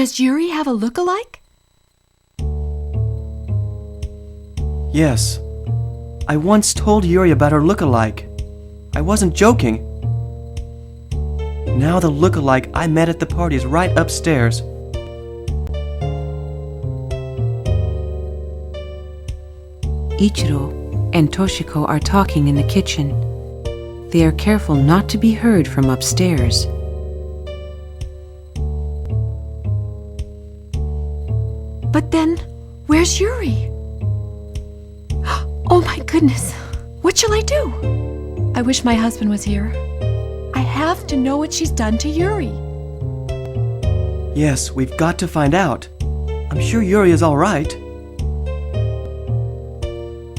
Does Yuri have a look-alike? Yes. I once told Yuri about her look-alike. I wasn't joking. Now the look-alike I met at the party is right upstairs. Ichiro and Toshiko are talking in the kitchen. They are careful not to be heard from upstairs. But then, where's Yuri? Oh my goodness. What shall I do? I wish my husband was here. I have to know what she's done to Yuri. Yes, we've got to find out. I'm sure Yuri is all right.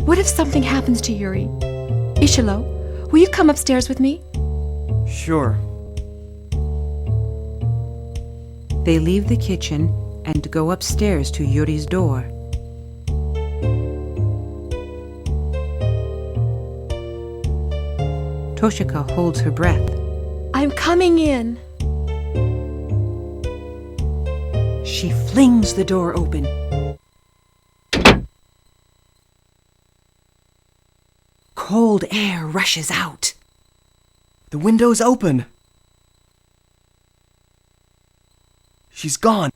What if something happens to Yuri? Ishilo, will you come upstairs with me? Sure. They leave the kitchen and go upstairs to Yuri's door. Toshiko holds her breath. I'm coming in. She flings the door open. Cold air rushes out. The window's open. She's gone.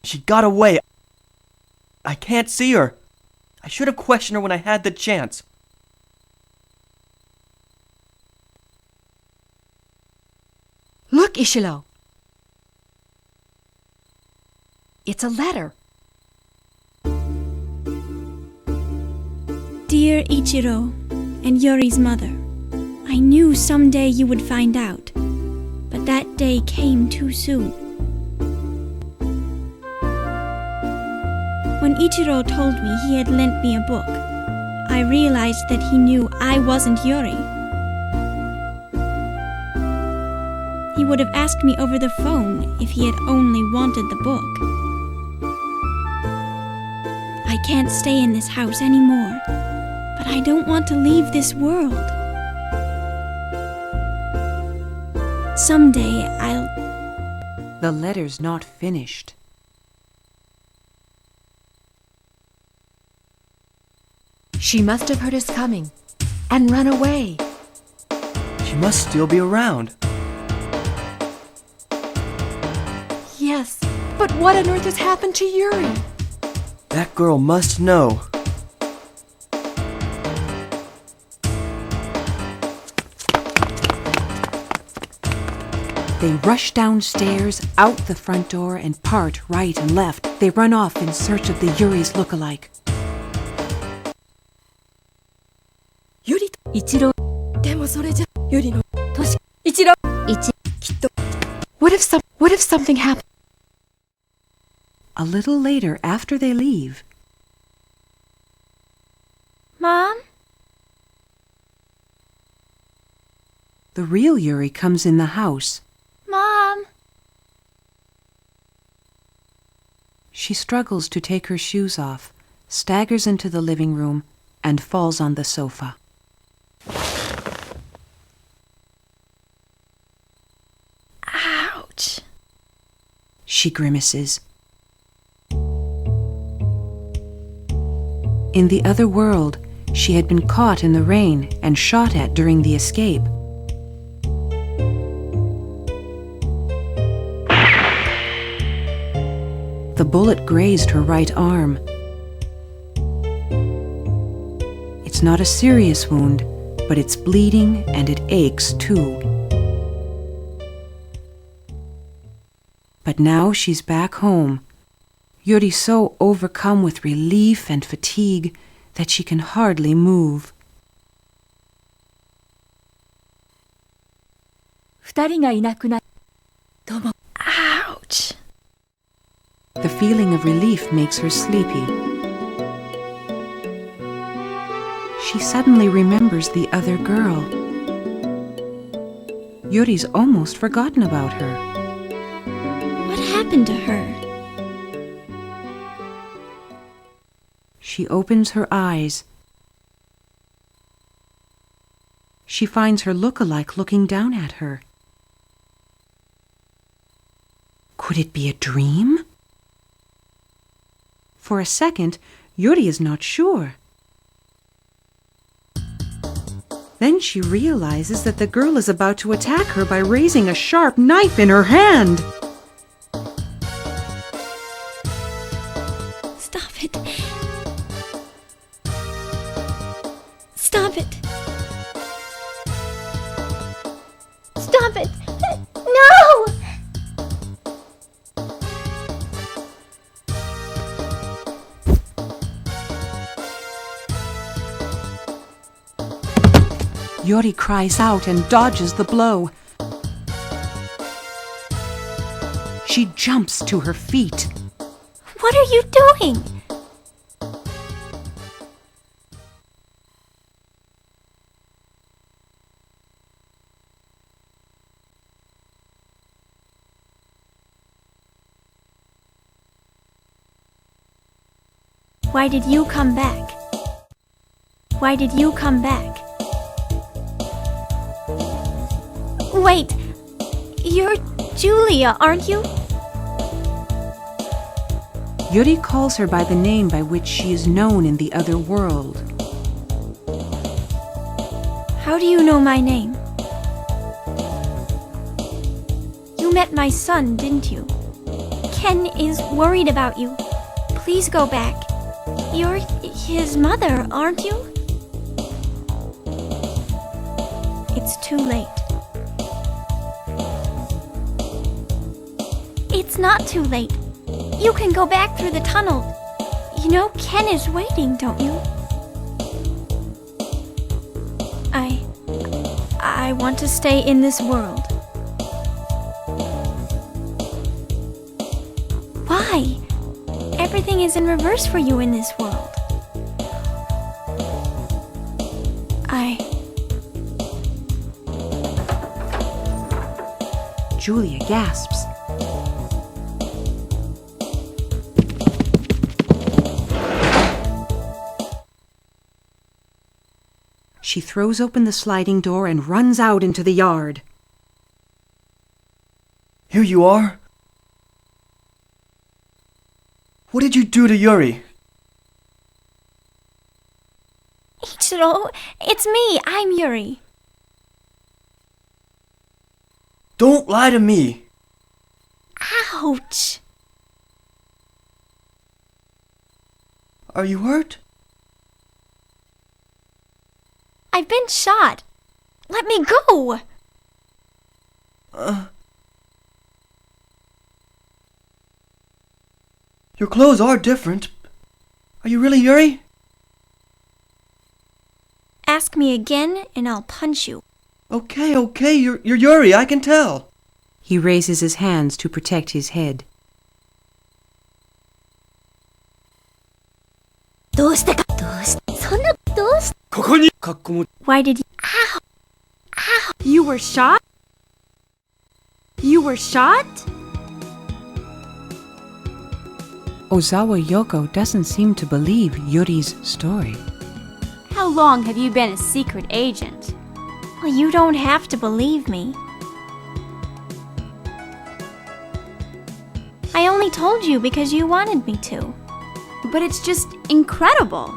She got away. I can't see her. I should have questioned her when I had the chance. Look, Ishilo. It's a letter. Dear Ichiro and Yuri's mother, I knew someday you would find out, but that day came too soon. When Ichiro told me he had lent me a book, I realized that he knew I wasn't Yuri. He would have asked me over the phone if he had only wanted the book. I can't stay in this house anymore, but I don't want to leave this world. Someday I'll... The letter's not finished. She must have heard us coming and run away. She must still be around. Yes, but what on earth has happened to Yuri? That girl must know. They rush downstairs, out the front door, and part right and left. They run off in search of the Yuri's look-alike. Yuri to Ichiro. Demo sore ja Yuri no Toshi. Ichiro. Kitto. What if something happened? A little later, after they leave, Mom? the real Yuri comes in the house. Mom? She struggles to take her shoes off, staggers into the living room, and falls on the sofa. Ouch. She grimaces. In the other world, she had been caught in the rain and shot at during the escape. The bullet grazed her right arm. It's not a serious wound, but it's bleeding and it aches too. But now she's back home. Yuri's so overcome with relief and fatigue that she can hardly move. 二人がいなくなっどうも Ouch. The feeling of relief makes her sleepy. She suddenly remembers the other girl. Yuri's almost forgotten about her. What happened to her? She opens her eyes. She finds her look-alike looking down at her. Could it be a dream? For a second, Yuri is not sure. Then she realizes that the girl is about to attack her by raising a sharp knife in her hand. Stop it. Stop it. Stop it. No! Yuri cries out and dodges the blow. She jumps to her feet. What are you doing? Why did you come back? Why did you come back? Wait, you're Julia, aren't you? Yuri calls her by the name by which she is known in the other world. How do you know my name? You met my son, didn't you? Ken is worried about you. Please go back. You're his mother, aren't you? It's too late. It's not too late. You can go back through the tunnel. You know Ken is waiting, don't you? I want to stay in this world. Why? Everything is in reverse for you in this world. Julia gasps. She throws open the sliding door and runs out into the yard. Here you are. What did you do to Yuri? Ichiro, it's me. I'm Yuri. Don't lie to me. Ouch. Are you hurt? I've been shot. Let me go. Your clothes are different. Are you really Yuri? Ask me again and I'll punch you. Okay, you're Yuri, I can tell. He raises his hands to protect his head. Why did you... Ow! Ow! You were shot? You were shot? Ozawa Yoko doesn't seem to believe Yuri's story. How long have you been a secret agent? Well, you don't have to believe me. I only told you because you wanted me to. But it's just incredible.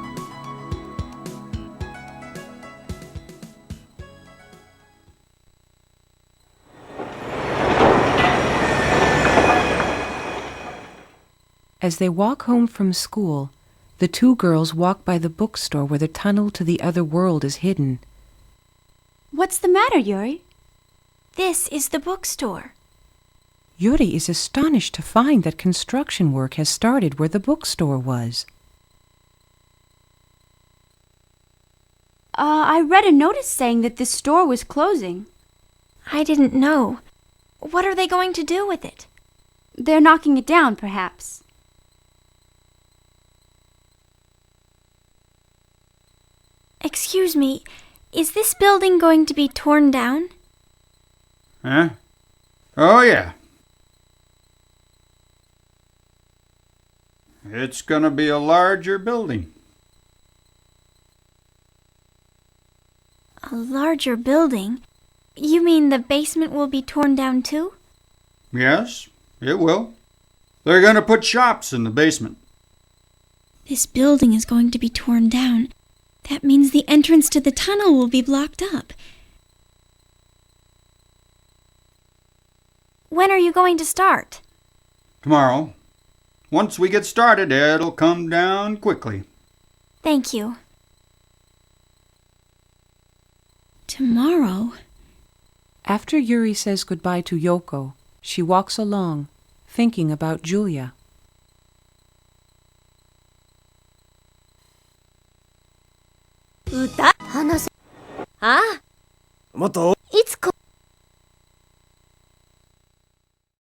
As they walk home from school, the two girls walk by the bookstore where the tunnel to the other world is hidden. What's the matter, Yuri? This is the bookstore. Yuri is astonished to find that construction work has started where the bookstore was. I read a notice saying that this store was closing. I didn't know. What are they going to do with it? They're knocking it down, perhaps. Excuse me, is this building going to be torn down? Huh? Oh, yeah. It's gonna be a larger building. A larger building? You mean the basement will be torn down too? Yes, It will. They're going to put shops in the basement. This building is going to be torn down. That means the entrance to the tunnel will be blocked up. When are you going to start? Tomorrow. Once we get started, it'll come down quickly. Thank you. Tomorrow? After Yuri says goodbye to Yoko, she walks along, thinking about Julia. Ah? もっと